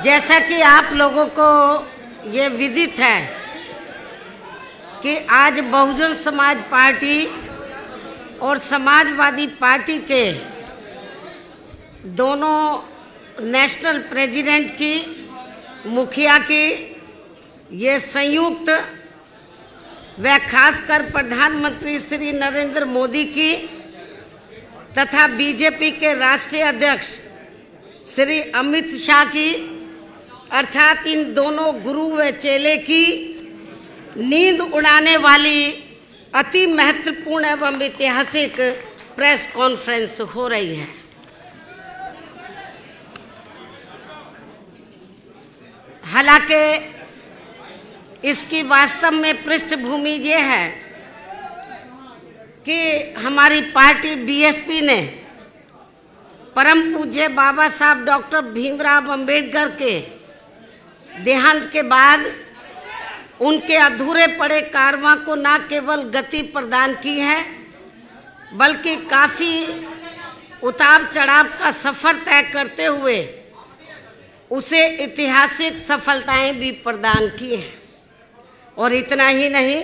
जैसा कि आप लोगों को ये विदित है कि आज बहुजन समाज पार्टी और समाजवादी पार्टी के दोनों नेशनल प्रेसिडेंट की, मुखिया की ये संयुक्त व खासकर प्रधानमंत्री श्री नरेंद्र मोदी की तथा बीजेपी के राष्ट्रीय अध्यक्ष श्री अमित शाह की, अर्थात इन दोनों गुरु व चेले की नींद उड़ाने वाली अति महत्वपूर्ण एवं ऐतिहासिक प्रेस कॉन्फ्रेंस हो रही है। हालांकि इसकी वास्तव में पृष्ठभूमि ये है कि हमारी पार्टी बीएसपी ने परम पूज्य बाबा साहब डॉक्टर भीमराव अंबेडकर के देहांत के बाद उनके अधूरे पड़े कारवां को न केवल गति प्रदान की है बल्कि काफ़ी उतार चढ़ाव का सफ़र तय करते हुए उसे ऐतिहासिक सफलताएं भी प्रदान की हैं। और इतना ही नहीं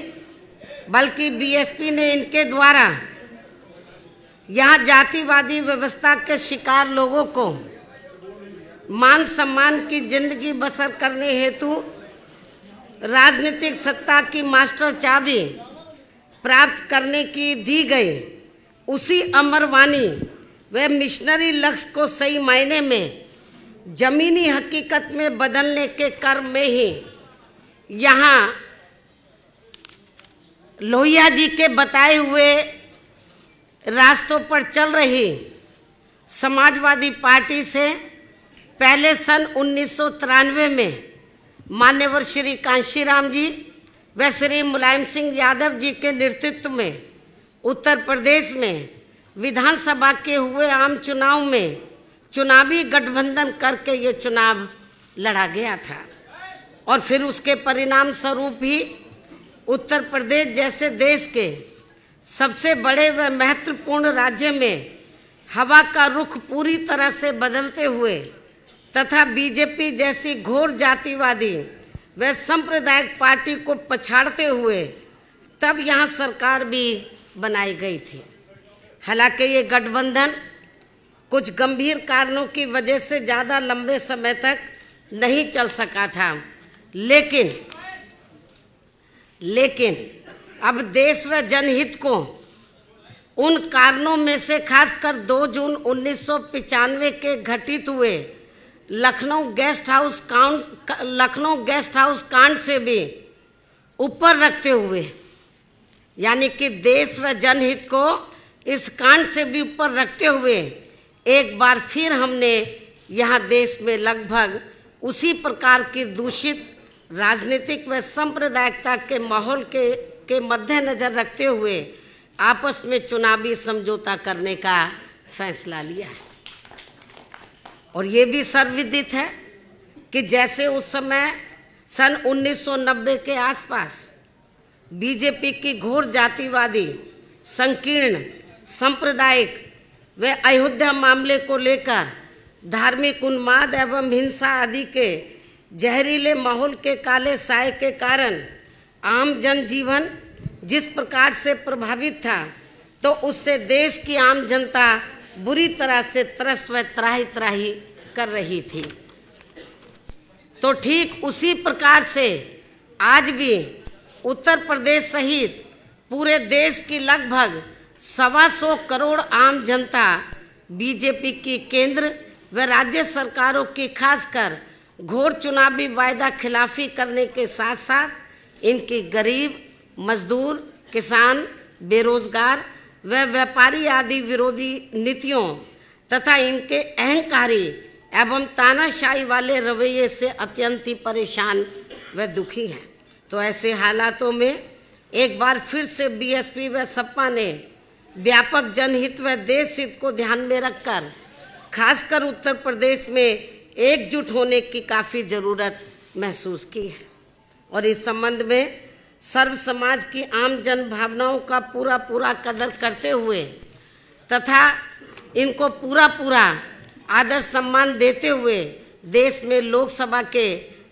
बल्कि बीएसपी ने इनके द्वारा यहाँ जातिवादी व्यवस्था के शिकार लोगों को मान सम्मान की जिंदगी बसर करने हेतु राजनीतिक सत्ता की मास्टर चाबी प्राप्त करने की दी गई उसी अमरवाणी व मिशनरी लक्ष्य को सही मायने में जमीनी हकीकत में बदलने के कर्म में ही यहाँ लोहिया जी के बताए हुए रास्तों पर चल रही समाजवादी पार्टी से पहले सन 1993 में मान्यवर श्री कांशीराम जी व श्री मुलायम सिंह यादव जी के नेतृत्व में उत्तर प्रदेश में विधानसभा के हुए आम चुनाव में चुनावी गठबंधन करके ये चुनाव लड़ा गया था। और फिर उसके परिणाम स्वरूप ही उत्तर प्रदेश जैसे देश के सबसे बड़े व महत्वपूर्ण राज्य में हवा का रुख पूरी तरह से बदलते हुए तथा बीजेपी जैसी घोर जातिवादी व सांप्रदायिक पार्टी को पछाड़ते हुए तब यहाँ सरकार भी बनाई गई थी। हालांकि ये गठबंधन कुछ गंभीर कारणों की वजह से ज़्यादा लंबे समय तक नहीं चल सका था, लेकिन अब देश व जनहित को उन कारणों में से खासकर 2 जून 1995 के घटित हुए लखनऊ गेस्ट हाउस कांड से भी ऊपर रखते हुए, यानी कि देश व जनहित को इस कांड से भी ऊपर रखते हुए एक बार फिर हमने यहाँ देश में लगभग उसी प्रकार की दूषित राजनीतिक व सांप्रदायिकता के माहौल के मद्देनजर रखते हुए आपस में चुनावी समझौता करने का फैसला लिया है। और ये भी सर्वविदित है कि जैसे उस समय सन 1990 के आसपास बीजेपी की घोर जातिवादी, संकीर्ण, सांप्रदायिक व अयोध्या मामले को लेकर धार्मिक उन्माद एवं हिंसा आदि के जहरीले माहौल के काले साए के कारण आम जनजीवन जिस प्रकार से प्रभावित था, तो उससे देश की आम जनता बुरी तरह से त्रस्त व त्राही कर रही थी। तो ठीक उसी प्रकार से आज भी उत्तर प्रदेश सहित पूरे देश की लगभग 125 करोड़ आम जनता बीजेपी की केंद्र व राज्य सरकारों की खासकर घोर चुनावी वायदा खिलाफी करने के साथ साथ इनकी गरीब, मजदूर, किसान, बेरोजगार व व्यापारी आदि विरोधी नीतियों तथा इनके अहंकारी एवं तानाशाही वाले रवैये से अत्यंत ही परेशान व दुखी हैं। तो ऐसे हालातों में एक बार फिर से बीएसपी व सपा ने व्यापक जनहित व देश हित को ध्यान में रखकर खासकर उत्तर प्रदेश में एकजुट होने की काफ़ी ज़रूरत महसूस की है। और इस संबंध में सर्व समाज की आम जन भावनाओं का पूरा कदर करते हुए तथा इनको पूरा आदर सम्मान देते हुए देश में लोकसभा के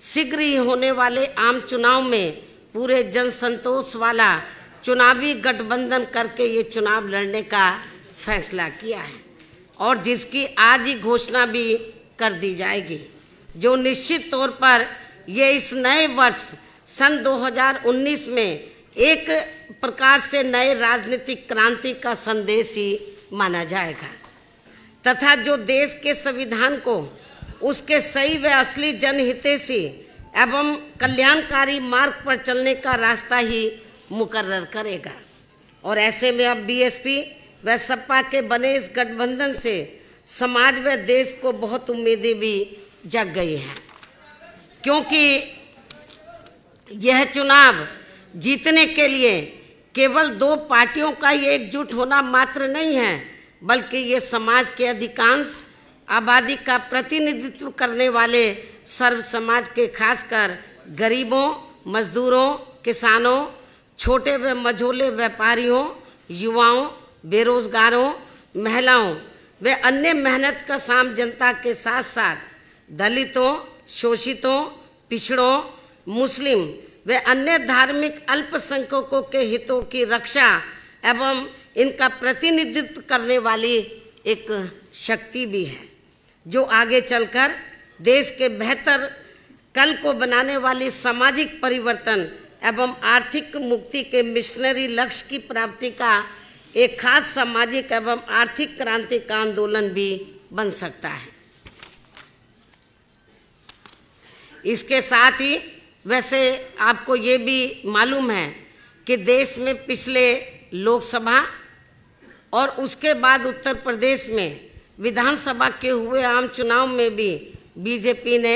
शीघ्र ही होने वाले आम चुनाव में पूरे जन संतोष वाला चुनावी गठबंधन करके ये चुनाव लड़ने का फैसला किया है और जिसकी आज ही घोषणा भी कर दी जाएगी, जो निश्चित तौर पर ये इस नए वर्ष सन 2019 में एक प्रकार से नए राजनीतिक क्रांति का संदेश ही माना जाएगा तथा जो देश के संविधान को उसके सही व असली जनहितैषी एवं कल्याणकारी मार्ग पर चलने का रास्ता ही मुकर्रर करेगा। और ऐसे में अब बीएसपी व सपा के बने इस गठबंधन से समाज व देश को बहुत उम्मीदें भी जग गई हैं, क्योंकि यह चुनाव जीतने के लिए केवल दो पार्टियों का ही एकजुट होना मात्र नहीं है, बल्कि ये समाज के अधिकांश आबादी का प्रतिनिधित्व करने वाले सर्व समाज के खासकर गरीबों, मजदूरों, किसानों, छोटे व मझोले व्यापारियों, युवाओं, बेरोजगारों, महिलाओं व अन्य मेहनतकश आम जनता के साथ साथ दलितों, शोषितों, पिछड़ों, मुस्लिम व अन्य धार्मिक अल्पसंख्यकों के हितों की रक्षा एवं इनका प्रतिनिधित्व करने वाली एक शक्ति भी है, जो आगे चलकर देश के बेहतर कल को बनाने वाली सामाजिक परिवर्तन एवं आर्थिक मुक्ति के मिशनरी लक्ष्य की प्राप्ति का एक खास सामाजिक एवं आर्थिक क्रांति का आंदोलन भी बन सकता है। इसके साथ ही वैसे आपको ये भी मालूम है कि देश में पिछले लोकसभा और उसके बाद उत्तर प्रदेश में विधानसभा के हुए आम चुनाव में भी बीजेपी ने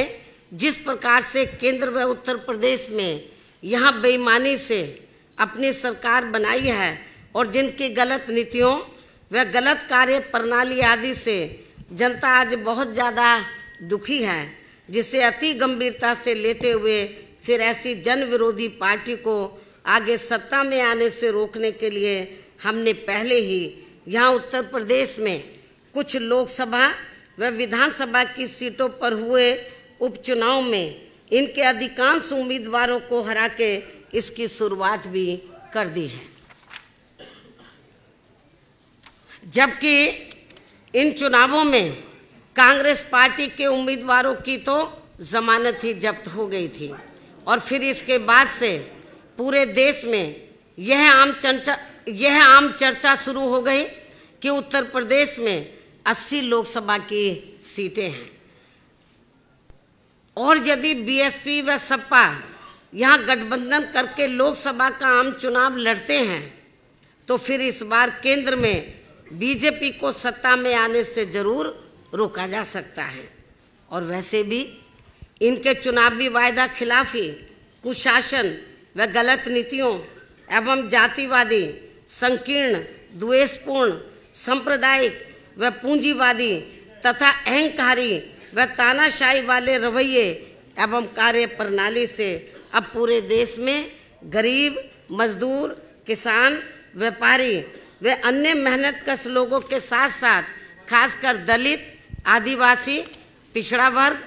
जिस प्रकार से केंद्र व उत्तर प्रदेश में यहाँ बेईमानी से अपनी सरकार बनाई है और जिनकी गलत नीतियों व गलत कार्य प्रणाली आदि से जनता आज बहुत ज़्यादा दुखी है, जिसे अति गंभीरता से लेते हुए फिर ऐसी जन विरोधी पार्टी को आगे सत्ता में आने से रोकने के लिए हमने पहले ही यहाँ उत्तर प्रदेश में कुछ लोकसभा व विधानसभा की सीटों पर हुए उपचुनाव में इनके अधिकांश उम्मीदवारों को हरा के इसकी शुरुआत भी कर दी है, जबकि इन चुनावों में कांग्रेस पार्टी के उम्मीदवारों की तो जमानत ही जब्त हो गई थी और फिर इसके बाद से पूरे देश में यह आम चर्चा शुरू हो गई कि उत्तर प्रदेश में 80 लोकसभा की सीटें हैं और यदि बीएसपी व सपा यहाँ गठबंधन करके लोकसभा का आम चुनाव लड़ते हैं तो फिर इस बार केंद्र में बीजेपी को सत्ता में आने से जरूर रोका जा सकता है। और वैसे भी इनके चुनावी वायदा खिलाफी, कुशासन व गलत नीतियों एवं जातिवादी, संकीर्ण, द्वेषपूर्ण, सांप्रदायिक व पूंजीवादी तथा अहंकारी व तानाशाही वाले रवैये एवं कार्य प्रणाली से अब पूरे देश में गरीब, मजदूर, किसान, व्यापारी व अन्य मेहनतकश लोगों के साथ साथ खासकर दलित, आदिवासी, पिछड़ा वर्ग,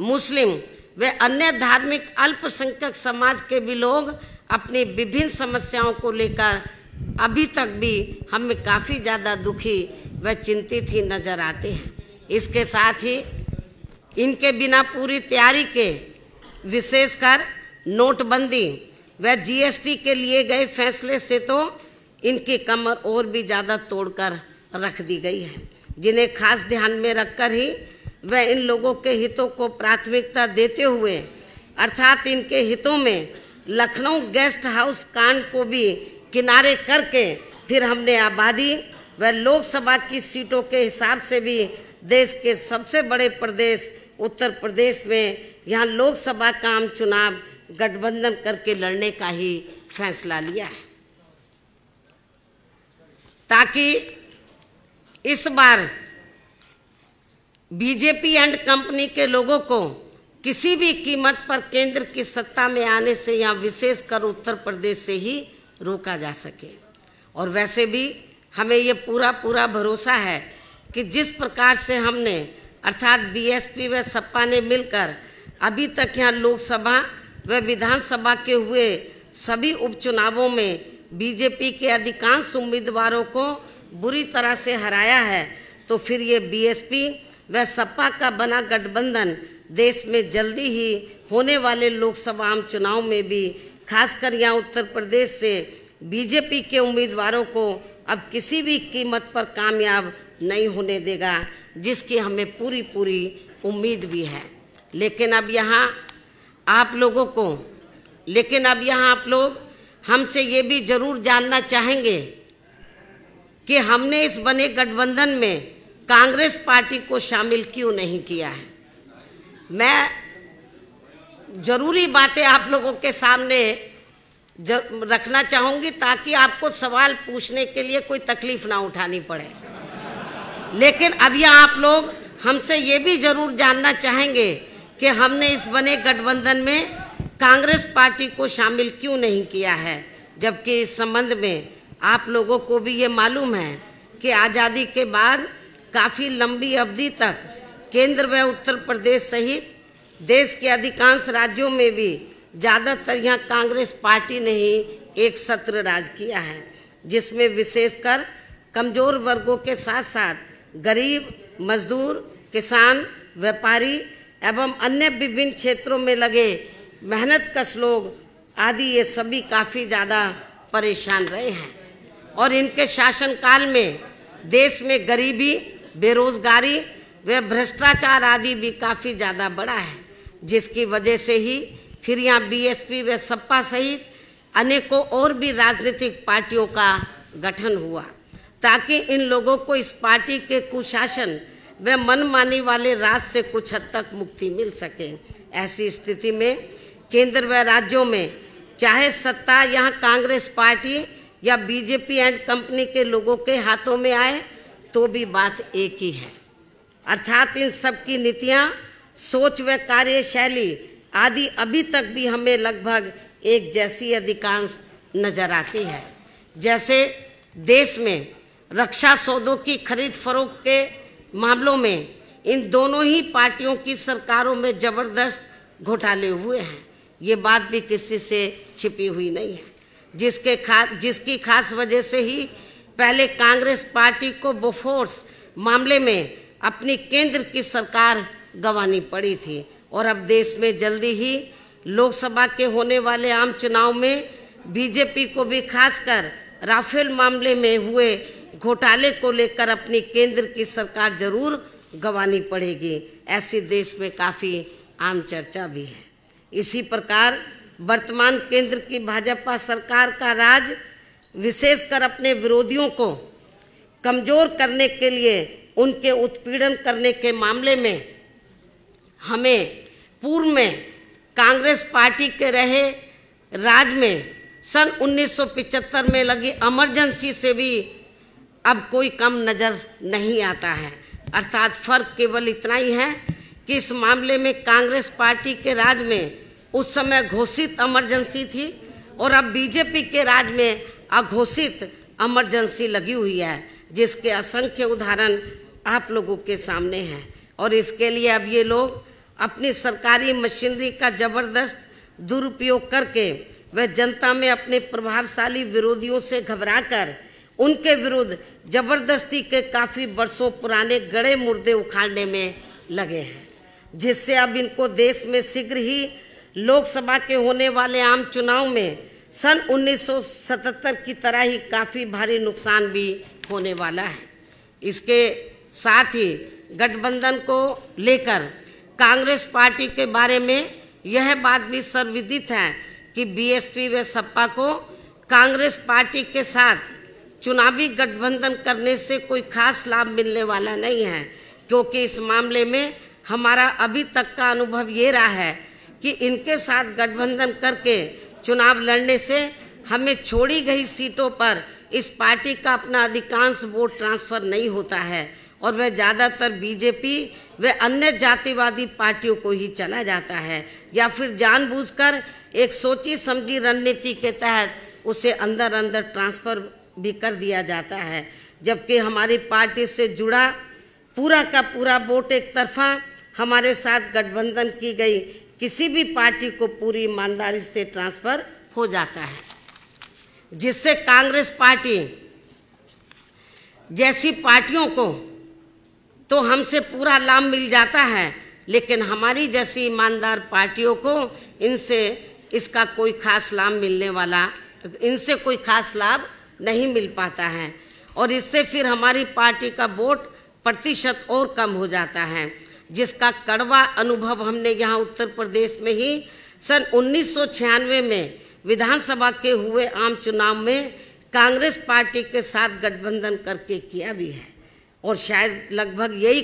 मुस्लिम व अन्य धार्मिक अल्पसंख्यक समाज के भी लोग अपनी विभिन्न समस्याओं को लेकर अभी तक भी हमें काफ़ी ज़्यादा दुखी व चिंतित ही नजर आते हैं। इसके साथ ही इनके बिना पूरी तैयारी के विशेषकर नोटबंदी व जीएसटी के लिए गए फैसले से तो इनकी कमर और भी ज़्यादा तोड़कर रख दी गई है, जिन्हें खास ध्यान में रखकर ही वह इन लोगों के हितों को प्राथमिकता देते हुए अर्थात इनके हितों में लखनऊ गेस्ट हाउस कांड को भी किनारे करके फिर हमने आबादी व लोकसभा की सीटों के हिसाब से भी देश के सबसे बड़े प्रदेश उत्तर प्रदेश में यहाँ लोकसभा का आम चुनाव गठबंधन करके लड़ने का ही फैसला लिया है, ताकि इस बार बीजेपी एंड कंपनी के लोगों को किसी भी कीमत पर केंद्र की सत्ता में आने से या विशेषकर उत्तर प्रदेश से ही रोका जा सके। और वैसे भी हमें ये पूरा भरोसा है कि जिस प्रकार से हमने अर्थात बीएसपी व सपा ने मिलकर अभी तक यहाँ लोकसभा व विधानसभा के हुए सभी उपचुनावों में बीजेपी के अधिकांश उम्मीदवारों को बुरी तरह से हराया है, तो फिर ये बीएसपी व सपा का बना गठबंधन देश में जल्दी ही होने वाले लोकसभा आम चुनाव में भी खासकर यहाँ उत्तर प्रदेश से बीजेपी के उम्मीदवारों को अब किसी भी कीमत पर कामयाब नहीं होने देगा, जिसकी हमें पूरी उम्मीद भी है। लेकिन अब यहाँ आप लोग हमसे ये भी जरूर जानना चाहेंगे कि हमने इस बने गठबंधन में कांग्रेस पार्टी को शामिल क्यों नहीं किया है। मैं जरूरी बातें आप लोगों के सामने रखना चाहूँगी ताकि आपको सवाल पूछने के लिए कोई तकलीफ ना उठानी पड़े। लेकिन अब यह आप लोग हमसे ये भी जरूर जानना चाहेंगे कि हमने इस बने गठबंधन में कांग्रेस पार्टी को शामिल क्यों नहीं किया है, जबकि इस संबंध में आप लोगों को भी ये मालूम है कि आज़ादी के बाद काफ़ी लंबी अवधि तक केंद्र व उत्तर प्रदेश सहित देश के अधिकांश राज्यों में भी ज़्यादातर यहाँ कांग्रेस पार्टी ने ही एक सत्र राज किया है, जिसमें विशेषकर कमज़ोर वर्गों के साथ साथ गरीब, मजदूर, किसान, व्यापारी एवं अन्य विभिन्न क्षेत्रों में लगे मेहनतकश लोग आदि ये सभी काफ़ी ज़्यादा परेशान रहे हैं। और इनके शासनकाल में देश में गरीबी, बेरोजगारी व भ्रष्टाचार आदि भी काफ़ी ज़्यादा बढ़ा है, जिसकी वजह से ही फिर यहाँ बीएसपी व सपा सहित अनेकों और भी राजनीतिक पार्टियों का गठन हुआ, ताकि इन लोगों को इस पार्टी के कुशासन व मनमानी वाले राज से कुछ हद तक मुक्ति मिल सके। ऐसी स्थिति में केंद्र व राज्यों में चाहे सत्ता यहाँ कांग्रेस पार्टी या बीजेपी एंड कंपनी के लोगों के हाथों में आए तो भी बात एक ही है, अर्थात इन सब की नीतियाँ, सोच व कार्यशैली आदि अभी तक भी हमें लगभग एक जैसी अधिकांश नजर आती है। जैसे देश में रक्षा सौदों की खरीद फरोख्त के मामलों में इन दोनों ही पार्टियों की सरकारों में जबरदस्त घोटाले हुए हैं, ये बात भी किसी से छिपी हुई नहीं है, जिसकी खास वजह से ही पहले कांग्रेस पार्टी को बोफोर्स मामले में अपनी केंद्र की सरकार गंवानी पड़ी थी। और अब देश में जल्दी ही लोकसभा के होने वाले आम चुनाव में बीजेपी को भी खासकर राफेल मामले में हुए घोटाले को लेकर अपनी केंद्र की सरकार जरूर गंवानी पड़ेगी, ऐसी देश में काफ़ी आम चर्चा भी है। इसी प्रकार वर्तमान केंद्र की भाजपा सरकार का राज विशेषकर अपने विरोधियों को कमज़ोर करने के लिए उनके उत्पीड़न करने के मामले में हमें पूर्व में कांग्रेस पार्टी के रहे राज में सन 1975 में लगी इमरजेंसी से भी अब कोई कम नज़र नहीं आता है। अर्थात फर्क केवल इतना ही है कि इस मामले में कांग्रेस पार्टी के राज में उस समय घोषित इमरजेंसी थी और अब बीजेपी के राज में अघोषित इमरजेंसी लगी हुई है, जिसके असंख्य उदाहरण आप लोगों के सामने हैं। और इसके लिए अब ये लोग अपनी सरकारी मशीनरी का जबरदस्त दुरुपयोग करके वे जनता में अपने प्रभावशाली विरोधियों से घबराकर उनके विरुद्ध जबरदस्ती के काफ़ी वर्षों पुराने गड़े मुर्दे उखाड़ने में लगे हैं, जिससे अब इनको देश में शीघ्र ही लोकसभा के होने वाले आम चुनाव में सन 1977 की तरह ही काफ़ी भारी नुकसान भी होने वाला है। इसके साथ ही गठबंधन को लेकर कांग्रेस पार्टी के बारे में यह बात भी सर्वविदित है कि बीएसपी व सपा को कांग्रेस पार्टी के साथ चुनावी गठबंधन करने से कोई खास लाभ मिलने वाला नहीं है, क्योंकि इस मामले में हमारा अभी तक का अनुभव ये रहा है कि इनके साथ गठबंधन करके चुनाव लड़ने से हमें छोड़ी गई सीटों पर इस पार्टी का अपना अधिकांश वोट ट्रांसफ़र नहीं होता है और वह ज़्यादातर बीजेपी व अन्य जातिवादी पार्टियों को ही चला जाता है, या फिर जानबूझकर एक सोची समझी रणनीति के तहत उसे अंदर ट्रांसफ़र भी कर दिया जाता है। जबकि हमारी पार्टी से जुड़ा पूरा का पूरा वोट एक तरफा हमारे साथ गठबंधन की गई किसी भी पार्टी को पूरी ईमानदारी से ट्रांसफर हो जाता है, जिससे कांग्रेस पार्टी जैसी पार्टियों को तो हमसे पूरा लाभ मिल जाता है, लेकिन हमारी जैसी ईमानदार पार्टियों को इसका कोई खास लाभ इनसे कोई खास लाभ नहीं मिल पाता है, और इससे फिर हमारी पार्टी का वोट प्रतिशत और कम हो जाता है, जिसका कड़वा अनुभव हमने यहाँ उत्तर प्रदेश में ही सन 1996 में विधानसभा के हुए आम चुनाव में कांग्रेस पार्टी के साथ गठबंधन करके किया भी है। और शायद लगभग यही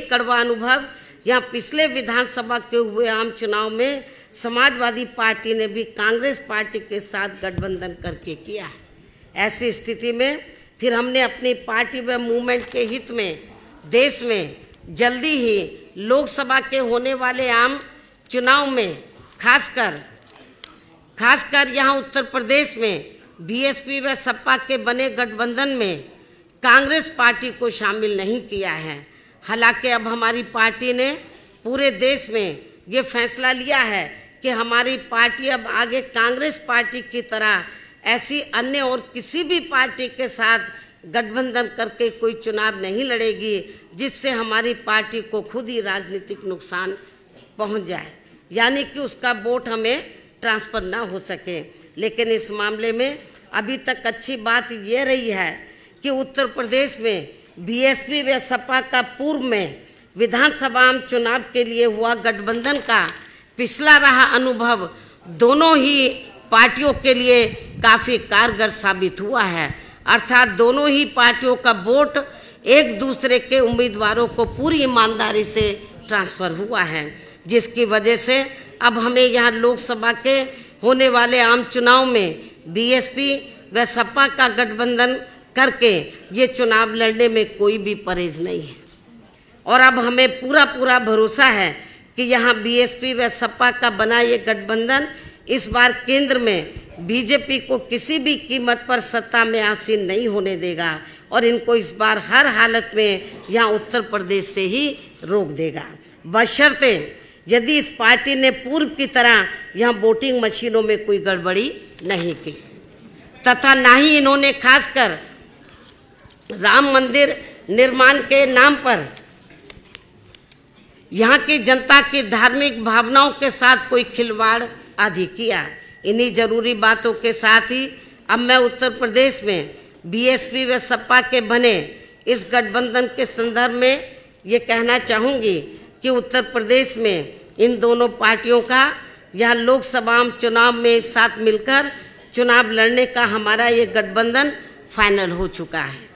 कड़वा अनुभव यहाँ पिछले विधानसभा के हुए आम चुनाव में समाजवादी पार्टी ने भी कांग्रेस पार्टी के साथ गठबंधन करके किया है। ऐसी स्थिति में फिर हमने अपनी पार्टी व मूवमेंट के हित में देश में जल्दी ही लोकसभा के होने वाले आम चुनाव में खासकर यहाँ उत्तर प्रदेश में बीएसपी व सपा के बने गठबंधन में कांग्रेस पार्टी को शामिल नहीं किया है। हालांकि अब हमारी पार्टी ने पूरे देश में ये फैसला लिया है कि हमारी पार्टी अब आगे कांग्रेस पार्टी की तरह ऐसी अन्य और किसी भी पार्टी के साथ गठबंधन करके कोई चुनाव नहीं लड़ेगी, जिससे हमारी पार्टी को खुद ही राजनीतिक नुकसान पहुंच जाए, यानी कि उसका वोट हमें ट्रांसफर ना हो सके। लेकिन इस मामले में अभी तक अच्छी बात ये रही है कि उत्तर प्रदेश में बीएसपी व सपा का पूर्व में विधानसभा आम चुनाव के लिए हुआ गठबंधन का पिछला रहा अनुभव दोनों ही पार्टियों के लिए काफ़ी कारगर साबित हुआ है। अर्थात दोनों ही पार्टियों का वोट एक दूसरे के उम्मीदवारों को पूरी ईमानदारी से ट्रांसफ़र हुआ है, जिसकी वजह से अब हमें यहाँ लोकसभा के होने वाले आम चुनाव में बीएसपी व सपा का गठबंधन करके ये चुनाव लड़ने में कोई भी परहेज नहीं है। और अब हमें पूरा भरोसा है कि यहाँ बीएसपी व सपा का बना ये गठबंधन इस बार केंद्र में बीजेपी को किसी भी कीमत पर सत्ता में आसीन नहीं होने देगा, और इनको इस बार हर हालत में यहाँ उत्तर प्रदेश से ही रोक देगा, बशर्ते यदि इस पार्टी ने पूर्व की तरह यहाँ वोटिंग मशीनों में कोई गड़बड़ी नहीं की, तथा ना ही इन्होंने खासकर राम मंदिर निर्माण के नाम पर यहाँ की जनता की धार्मिक भावनाओं के साथ कोई खिलवाड़ आदि किया। इन्हीं जरूरी बातों के साथ ही अब मैं उत्तर प्रदेश में बीएसपी व सपा के बने इस गठबंधन के संदर्भ में ये कहना चाहूँगी कि उत्तर प्रदेश में इन दोनों पार्टियों का यहाँ लोकसभा चुनाव में एक साथ मिलकर चुनाव लड़ने का हमारा ये गठबंधन फाइनल हो चुका है,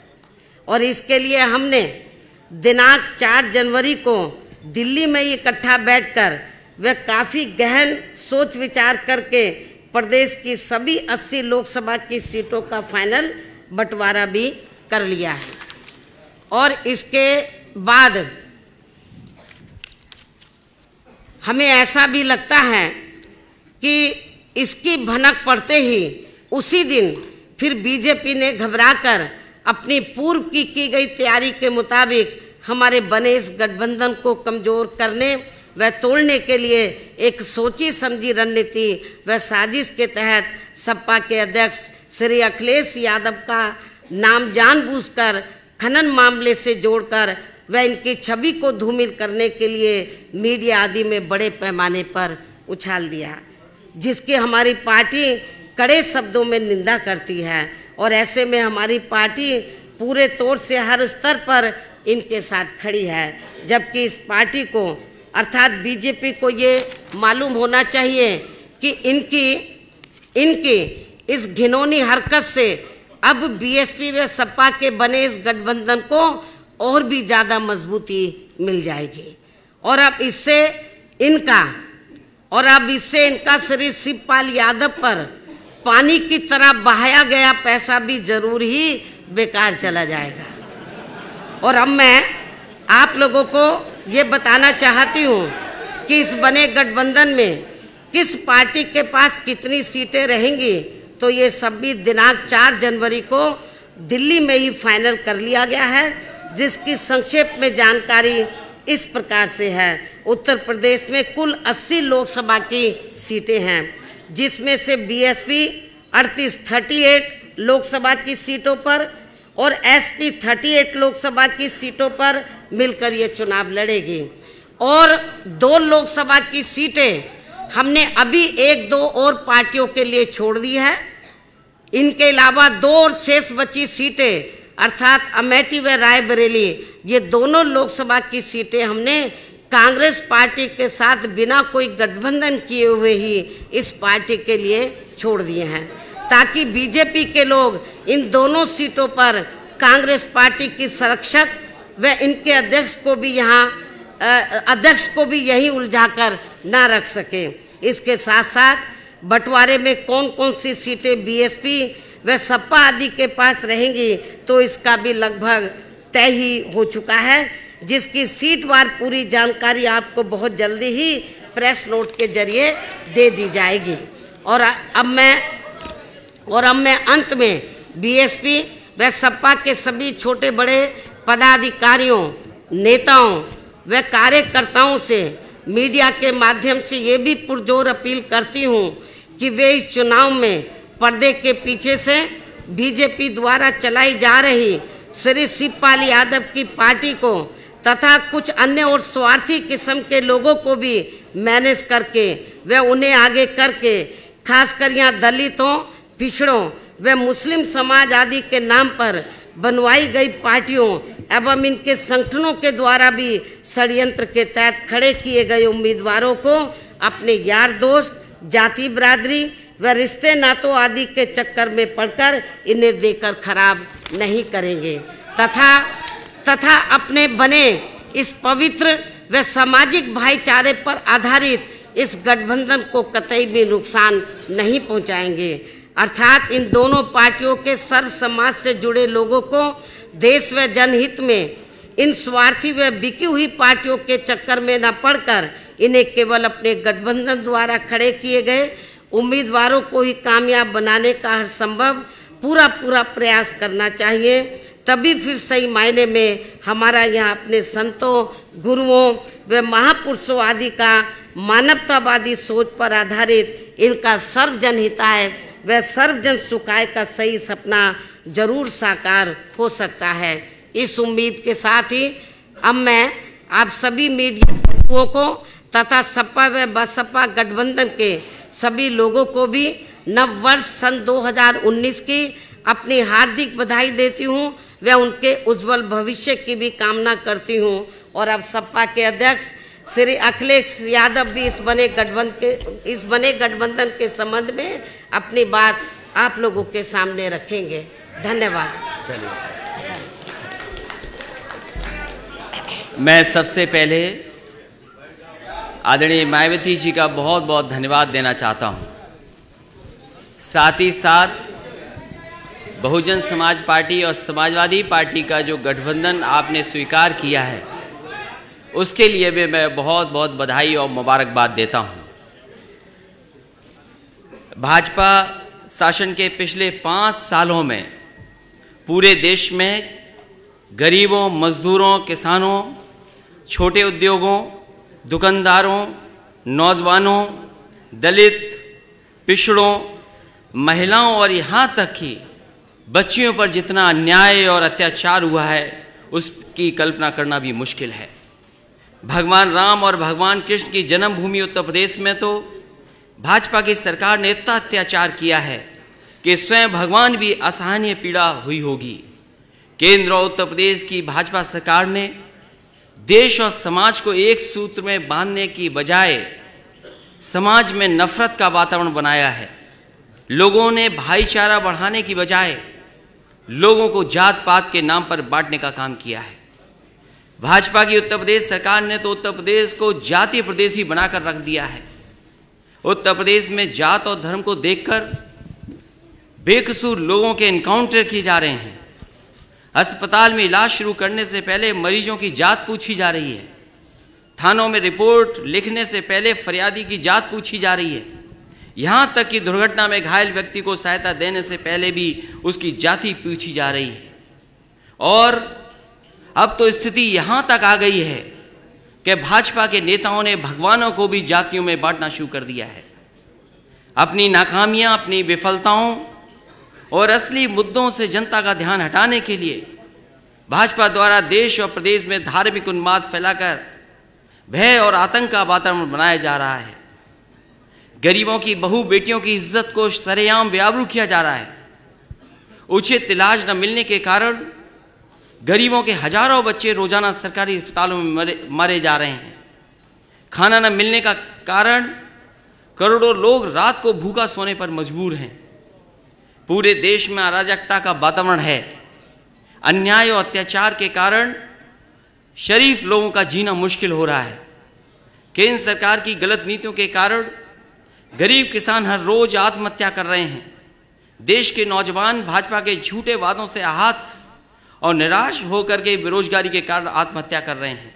और इसके लिए हमने दिनांक 4 जनवरी को दिल्ली में इकट्ठा बैठकर वे काफ़ी गहन सोच विचार करके प्रदेश की सभी 80 लोकसभा की सीटों का फाइनल बंटवारा भी कर लिया है। और इसके बाद हमें ऐसा भी लगता है कि इसकी भनक पड़ते ही उसी दिन फिर बीजेपी ने घबराकर अपनी पूर्व की गई तैयारी के मुताबिक हमारे बने इस गठबंधन को कमज़ोर करने व तोड़ने के लिए एक सोची समझी रणनीति व साजिश के तहत सपा के अध्यक्ष श्री अखिलेश यादव का नाम जानबूझकर खनन मामले से जोड़कर व इनकी छवि को धूमिल करने के लिए मीडिया आदि में बड़े पैमाने पर उछाल दिया, जिसकी हमारी पार्टी कड़े शब्दों में निंदा करती है। और ऐसे में हमारी पार्टी पूरे तौर से हर स्तर पर इनके साथ खड़ी है, जबकि इस पार्टी को अर्थात बीजेपी को ये मालूम होना चाहिए कि इनकी इस घिनौनी हरकत से अब बीएसपी व सपा के बने इस गठबंधन को और भी ज़्यादा मजबूती मिल जाएगी, और अब इससे इनका श्री शिवपाल यादव पर पानी की तरह बहाया गया पैसा भी जरूर ही बेकार चला जाएगा। और अब मैं आप लोगों को ये बताना चाहती हूँ कि इस बने गठबंधन में किस पार्टी के पास कितनी सीटें रहेंगी, तो ये सब भी दिनांक 4 जनवरी को दिल्ली में ही फाइनल कर लिया गया है। जिसकी संक्षेप में जानकारी इस प्रकार से है। उत्तर प्रदेश में कुल 80 लोकसभा की सीटें हैं, जिसमें से बीएसपी 38 लोकसभा की सीटों पर और एसपी 38 लोकसभा की सीटों पर मिलकर ये चुनाव लड़ेगी। और 2 लोकसभा की सीटें हमने अभी 1-2 और पार्टियों के लिए छोड़ दी है। इनके अलावा 2 और शेष बची सीटें अर्थात अमेठी व रायबरेली, ये दोनों लोकसभा की सीटें हमने कांग्रेस पार्टी के साथ बिना कोई गठबंधन किए हुए ही इस पार्टी के लिए छोड़ दिए हैं, ताकि बीजेपी के लोग इन दोनों सीटों पर कांग्रेस पार्टी की संरक्षक व इनके अध्यक्ष को भी यही उलझाकर ना रख सके। इसके साथ साथ बंटवारे में कौन कौन सी सीटें बीएसपी व सपा आदि के पास रहेंगी, तो इसका भी लगभग तय ही हो चुका है, जिसकी सीटवार पूरी जानकारी आपको बहुत जल्दी ही प्रेस नोट के जरिए दे दी जाएगी। और अब मैं अंत में बीएसपी व सपा के सभी छोटे बड़े पदाधिकारियों, नेताओं व कार्यकर्ताओं से मीडिया के माध्यम से ये भी पुरजोर अपील करती हूँ कि वे इस चुनाव में पर्दे के पीछे से बीजेपी द्वारा चलाई जा रही श्री शिवपाल यादव की पार्टी को तथा कुछ अन्य और स्वार्थी किस्म के लोगों को भी मैनेज करके व उन्हें आगे करके, खासकर यहाँ दलितों, पिछड़ों व मुस्लिम समाज आदि के नाम पर बनवाई गई पार्टियों एवं इनके संगठनों के द्वारा भी षड्यंत्र के तहत खड़े किए गए उम्मीदवारों को अपने यार दोस्त, जाति बिरादरी व रिश्ते नातों आदि के चक्कर में पड़कर इन्हें देकर खराब नहीं करेंगे तथा अपने बने इस पवित्र व सामाजिक भाईचारे पर आधारित इस गठबंधन को कतई भी नुकसान नहीं पहुंचाएंगे। अर्थात इन दोनों पार्टियों के सर्व समाज से जुड़े लोगों को देश व जनहित में इन स्वार्थी व बिकी हुई पार्टियों के चक्कर में न पड़कर इन्हें केवल अपने गठबंधन द्वारा खड़े किए गए उम्मीदवारों को ही कामयाब बनाने का हर संभव पूरा प्रयास करना चाहिए। तभी फिर सही मायने में हमारा यहाँ अपने संतों, गुरुओं व महापुरुषों आदि का मानवतावादी सोच पर आधारित इनका सर्वजन हिताय व सर्वजन सुखाय का सही सपना जरूर साकार हो सकता है। इस उम्मीद के साथ ही अब मैं आप सभी मीडिया को तथा सपा व बसपा गठबंधन के सभी लोगों को भी नव वर्ष सन 2019 की अपनी हार्दिक बधाई देती हूँ व उनके उज्जवल भविष्य की भी कामना करती हूँ। और अब सपा के अध्यक्ष श्री अखिलेश यादव भी इस बने गठबंधन के संबंध में अपनी बात आप लोगों के सामने रखेंगे। धन्यवाद। चलिए, मैं सबसे पहले आदरणीय मायावती जी का बहुत बहुत धन्यवाद देना चाहता हूं। साथ ही साथ बहुजन समाज पार्टी और समाजवादी पार्टी का जो गठबंधन आपने स्वीकार किया है, उसके लिए भी मैं बहुत बहुत बधाई और मुबारकबाद देता हूं। भाजपा शासन के पिछले 5 सालों में पूरे देश में गरीबों, मजदूरों, किसानों, छोटे उद्योगों, दुकानदारों, नौजवानों, दलित, पिछड़ों, महिलाओं और यहाँ तक कि बच्चियों पर जितना अन्याय और अत्याचार हुआ है उसकी कल्पना करना भी मुश्किल है। भगवान राम और भगवान कृष्ण की जन्मभूमि उत्तर प्रदेश में तो भाजपा की सरकार ने इतना अत्याचार किया है कि स्वयं भगवान भी असहनीय पीड़ा हुई होगी। केंद्र और उत्तर प्रदेश की भाजपा सरकार ने देश और समाज को एक सूत्र में बांधने की बजाय समाज में नफरत का वातावरण बनाया है। लोगों ने भाईचारा बढ़ाने की बजाय लोगों को जात पात के नाम पर बांटने का काम किया है। भाजपा की उत्तर प्रदेश सरकार ने तो उत्तर प्रदेश को जातीय प्रदेश ही बनाकर रख दिया है। उत्तर प्रदेश में जात और धर्म को देखकर बेकसूर लोगों के एनकाउंटर किए जा रहे हैं। अस्पताल में इलाज शुरू करने से पहले मरीजों की जात पूछी जा रही है। थानों में रिपोर्ट लिखने से पहले फरियादी की जात पूछी जा रही है। यहाँ तक कि दुर्घटना में घायल व्यक्ति को सहायता देने से पहले भी उसकी जाति पूछी जा रही है। और अब तो स्थिति यहां तक आ गई है कि भाजपा के नेताओं ने भगवानों को भी जातियों में बांटना शुरू कर दिया है। अपनी नाकामियां, अपनी विफलताओं और असली मुद्दों से जनता का ध्यान हटाने के लिए भाजपा द्वारा देश और प्रदेश में धार्मिक उन्माद फैलाकर भय और आतंक का वातावरण बनाया जा रहा है। गरीबों की बहू बेटियों की इज्जत को सरेआम बेआबरू किया जा रहा है। उचित इलाज न मिलने के कारण गरीबों के हजारों बच्चे रोजाना सरकारी अस्पतालों में मारे जा रहे हैं। खाना न मिलने का कारण करोड़ों लोग रात को भूखा सोने पर मजबूर हैं। पूरे देश में अराजकता का वातावरण है। अन्याय और अत्याचार के कारण शरीफ लोगों का जीना मुश्किल हो रहा है। केंद्र सरकार की गलत नीतियों के कारण गरीब किसान हर रोज आत्महत्या कर रहे हैं। देश के नौजवान भाजपा के झूठे वादों से आहत और निराश होकर के बेरोजगारी के कारण आत्महत्या कर रहे हैं।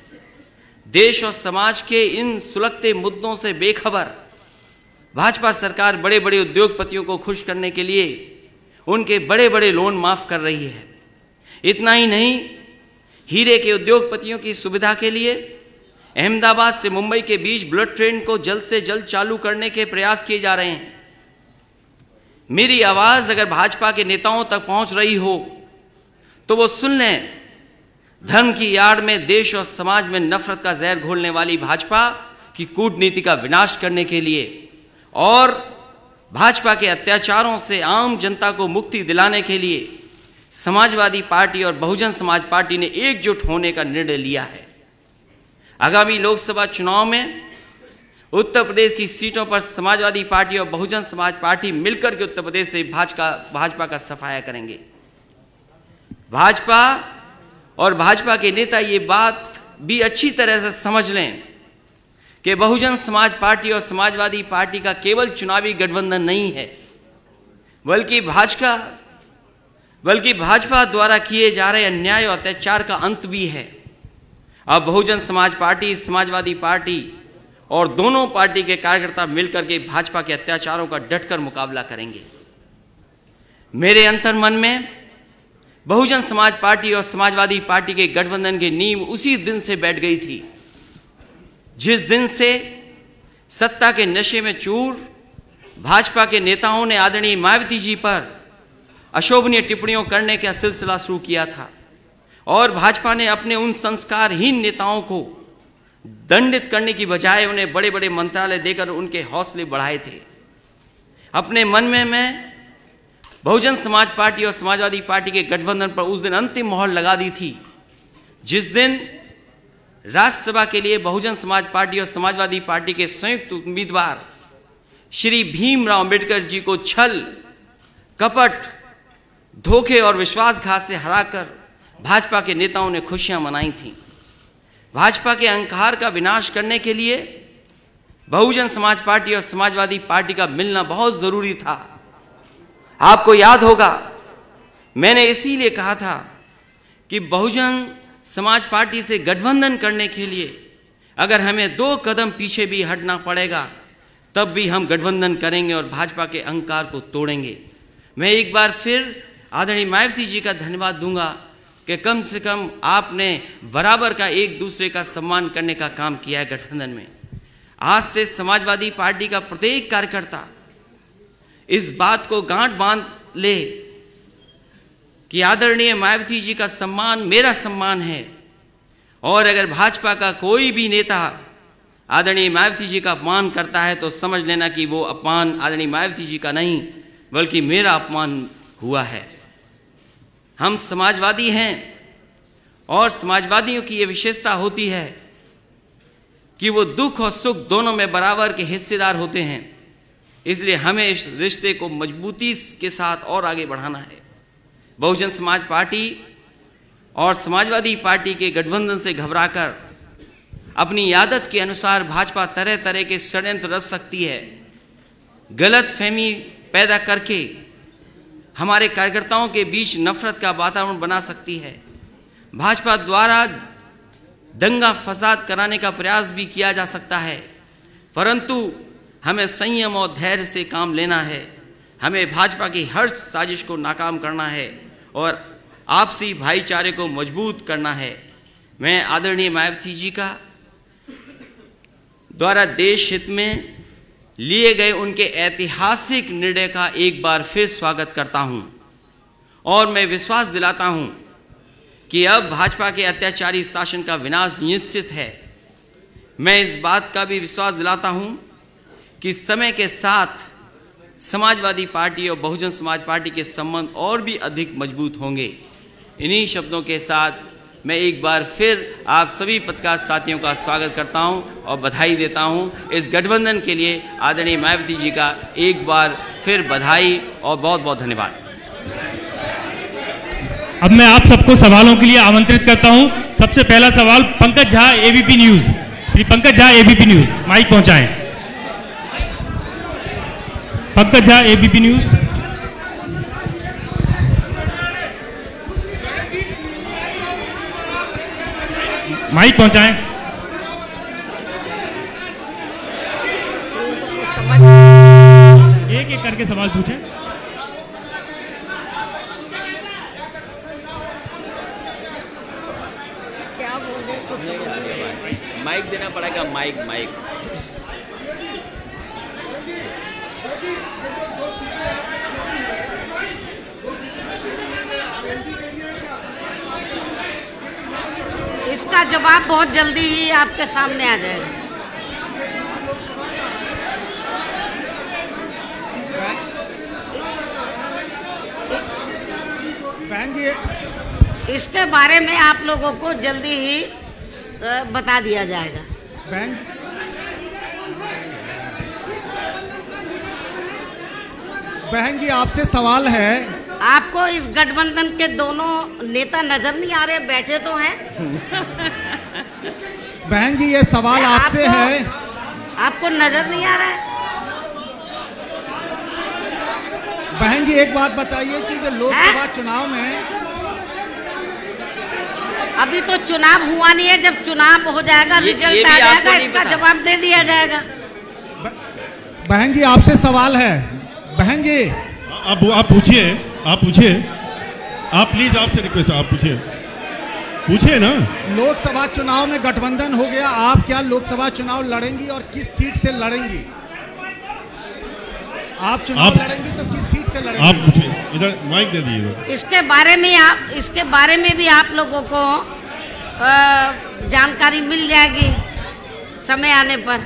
देश और समाज के इन सुलगते मुद्दों से बेखबर भाजपा सरकार बड़े बड़े उद्योगपतियों को खुश करने के लिए उनके बड़े बड़े लोन माफ कर रही है। इतना ही नहीं, हीरे के उद्योगपतियों की सुविधा के लिए अहमदाबाद से मुंबई के बीच बुलेट ट्रेन को जल्द से जल्द चालू करने के प्रयास किए जा रहे हैं। मेरी आवाज अगर भाजपा के नेताओं तक पहुंच रही हो तो वो सुन लें। धर्म की आड़ में देश और समाज में नफरत का जहर घोलने वाली भाजपा की कूटनीति का विनाश करने के लिए और भाजपा के अत्याचारों से आम जनता को मुक्ति दिलाने के लिए समाजवादी पार्टी और बहुजन समाज पार्टी ने एकजुट होने का निर्णय लिया है। आगामी लोकसभा चुनाव में उत्तर प्रदेश की सीटों पर समाजवादी पार्टी और बहुजन समाज पार्टी मिलकर के उत्तर प्रदेश से भाजपा का सफाया करेंगे। भाजपा और भाजपा के नेता ये बात भी अच्छी तरह से समझ लें कि बहुजन समाज पार्टी और समाजवादी पार्टी का केवल चुनावी गठबंधन नहीं है, बल्कि भाजपा द्वारा किए जा रहे अन्याय और अत्याचार का अंत भी है। अब बहुजन समाज पार्टी, समाजवादी पार्टी और दोनों पार्टी के कार्यकर्ता मिलकर के भाजपा के अत्याचारों का डटकर मुकाबला करेंगे। मेरे अंतर्मन में बहुजन समाज पार्टी और समाजवादी पार्टी के गठबंधन की नींव उसी दिन से बैठ गई थी जिस दिन से सत्ता के नशे में चूर भाजपा के नेताओं ने आदरणीय मायावती जी पर अशोभनीय टिप्पणियों करने का सिलसिला शुरू किया था और भाजपा ने अपने उन संस्कारहीन नेताओं को दंडित करने की बजाय उन्हें बड़े बड़े मंत्रालय देकर उनके हौसले बढ़ाए थे। अपने मन में मैं बहुजन समाज पार्टी और समाजवादी पार्टी के गठबंधन पर उस दिन अंतिम मोहर लगा दी थी जिस दिन राज्यसभा के लिए बहुजन समाज पार्टी और समाजवादी पार्टी के संयुक्त उम्मीदवार श्री भीमराव अंबेडकर जी को छल, कपट, धोखे और विश्वासघात से हराकर भाजपा के नेताओं ने खुशियां मनाई थीं। भाजपा के अहंकार का विनाश करने के लिए बहुजन समाज पार्टी और समाजवादी पार्टी का मिलना बहुत जरूरी था। आपको याद होगा, मैंने इसीलिए कहा था कि बहुजन समाज पार्टी से गठबंधन करने के लिए अगर हमें 2 कदम पीछे भी हटना पड़ेगा तब भी हम गठबंधन करेंगे और भाजपा के अहंकार को तोड़ेंगे। मैं एक बार फिर आदरणीय मायावती जी का धन्यवाद दूंगा कि कम से कम आपने बराबर का एक दूसरे का सम्मान करने का काम किया है गठबंधन में। आज से समाजवादी पार्टी का प्रत्येक कार्यकर्ता इस बात को गांठ बांध ले कि आदरणीय मायावती जी का सम्मान मेरा सम्मान है और अगर भाजपा का कोई भी नेता आदरणीय मायावती जी का अपमान करता है तो समझ लेना कि वो अपमान आदरणीय मायावती जी का नहीं बल्कि मेरा अपमान हुआ है। हम समाजवादी हैं और समाजवादियों की ये विशेषता होती है कि वो दुख और सुख दोनों में बराबर के हिस्सेदार होते हैं। इसलिए हमें इस रिश्ते को मजबूती के साथ और आगे बढ़ाना है। बहुजन समाज पार्टी और समाजवादी पार्टी के गठबंधन से घबराकर अपनी आदत के अनुसार भाजपा तरह तरह के षड्यंत्र रच सकती है, गलत फहमी पैदा करके हमारे कार्यकर्ताओं के बीच नफरत का वातावरण बना सकती है। भाजपा द्वारा दंगा फसाद कराने का प्रयास भी किया जा सकता है, परंतु हमें संयम और धैर्य से काम लेना है। हमें भाजपा की हर साजिश को नाकाम करना है और आपसी भाईचारे को मजबूत करना है। मैं आदरणीय मायावती जी का द्वारा देश हित में लिए गए उनके ऐतिहासिक निर्णय का एक बार फिर स्वागत करता हूं और मैं विश्वास दिलाता हूं कि अब भाजपा के अत्याचारी शासन का विनाश निश्चित है। मैं इस बात का भी विश्वास दिलाता हूं कि समय के साथ समाजवादी पार्टी और बहुजन समाज पार्टी के संबंध और भी अधिक मजबूत होंगे। इन्हीं शब्दों के साथ मैं एक बार फिर आप सभी पत्रकार साथियों का स्वागत करता हूं और बधाई देता हूं। इस गठबंधन के लिए आदरणीय मायावती जी का एक बार फिर बधाई और बहुत बहुत धन्यवाद। अब मैं आप सबको सवालों के लिए आमंत्रित करता हूं। सबसे पहला सवाल Pankaj Jha, ABP News. Shri Pankaj Jha, ABP News, mic पहुंचाएं। Pankaj Jha, ABP News. Mic पहुंचाएं। एक एक करके सवाल पूछें। क्या बोले कुछ माइक देना पड़ेगा। माइक इसका जवाब बहुत जल्दी ही आपके सामने आ जाएगा। बहन जी, इसके बारे में आप लोगों को जल्दी ही बता दिया जाएगा। बहन जी आपसे सवाल है। आपको इस गठबंधन के दोनों नेता नजर नहीं आ रहे? बैठे तो हैं। बहन जी ये सवाल आपसे है। आपको नजर नहीं आ रहा है? बहन जी एक बात बताइए कि जो लोकसभा चुनाव में, अभी तो चुनाव हुआ नहीं है। जब चुनाव हो जाएगा, रिजल्ट आ जाएगा, इसका जवाब दे दिया जाएगा। बहन जी आपसे सवाल है। बहन जी आप पूछिए। आप प्लीज, आपसे रिक्वेस्ट, आप पूछिए ना। लोकसभा चुनाव में गठबंधन हो गया, आप क्या लोकसभा चुनाव लड़ेंगी और किस सीट से लड़ेंगी? आप चुनाव लड़ेंगी तो किस सीट से लड़ेंगी? आप पूछिए, इधर माइक दे दीजिए। इसके बारे में भी आप लोगों को जानकारी मिल जाएगी समय आने पर।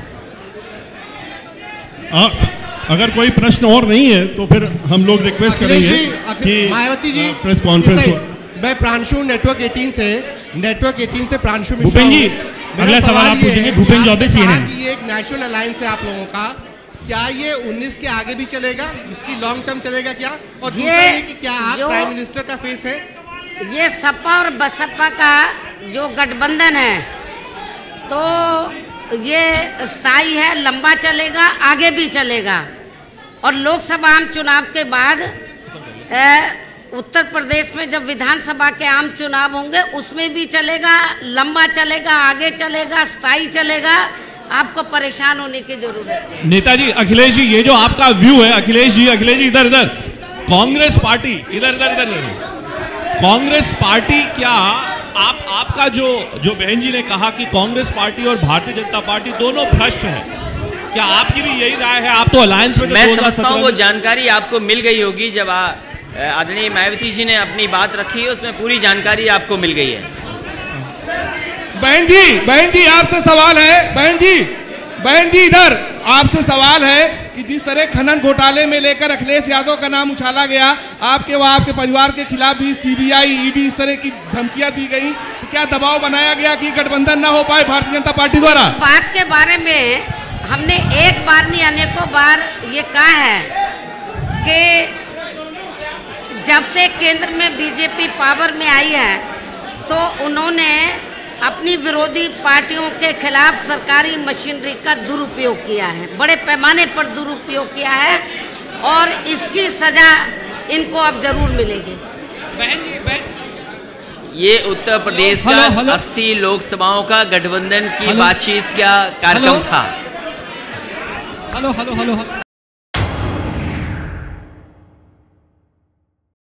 अगर कोई प्रश्न और नहीं है तो फिर हम लोग रिक्वेस्ट करेंगे कि मायावती जी प्रेस कॉन्फ्रेंस को। मैं प्रांशु नेटवर्क 18 से प्रांशु मिश्रा। भूपेन जी अगला सवाल आप पूछेंगे। भूपेन चौबे, CNN। ये एक नेशनल अलायंस है आप लोगों का, क्या ये 19 के आगे भी चलेगा? इसकी लॉन्ग टर्म चलेगा क्या? और दूसरा ये कि क्या आप प्राइम मिनिस्टर का फेस है? ये सपा और बसपा का जो गठबंधन है तो ये स्थायी है, लंबा चलेगा, आगे भी चलेगा। और लोकसभा आम चुनाव के बाद उत्तर प्रदेश में जब विधानसभा के आम चुनाव होंगे उसमें भी चलेगा, लंबा चलेगा, आगे चलेगा, स्थायी चलेगा। आपको परेशान होने की जरूरत है। नेताजी अखिलेश जी, ये जो आपका व्यू है, अखिलेश जी इधर कांग्रेस पार्टी, इधर कांग्रेस पार्टी, क्या आपका जो बहन जी ने कहा कि कांग्रेस पार्टी और भारतीय जनता पार्टी दोनों भ्रष्ट है, क्या आपकी भी यही राय है? आप तो अलायंस में, मैं समझता हूँ वो जानकारी आपको मिल गई होगी। जब आदरणीय मायावती जी ने अपनी बात रखी है उसमें पूरी जानकारी आपको मिल गई है। बहन जी आपसे सवाल है। बहन जी इधर आपसे सवाल है कि जिस तरह खनन घोटाले में लेकर अखिलेश यादव का नाम उछाला गया, आपके व आपके परिवार के खिलाफ भी CBI, ED इस तरह की धमकियां दी गई, तो क्या दबाव बनाया गया कि गठबंधन ना हो पाए भारतीय जनता पार्टी द्वारा? बात के बारे में हमने एक बार नहीं अनेकों बार ये कहा है कि जब से केंद्र में बीजेपी पावर में आई है तो उन्होंने अपनी विरोधी पार्टियों के खिलाफ सरकारी मशीनरी का दुरुपयोग किया है, बड़े पैमाने पर दुरुपयोग किया है और इसकी सजा इनको अब जरूर मिलेगी। ये उत्तर प्रदेश का 80 लोकसभाओं का गठबंधन की बातचीत क्या कार्यक्रम था? हेलो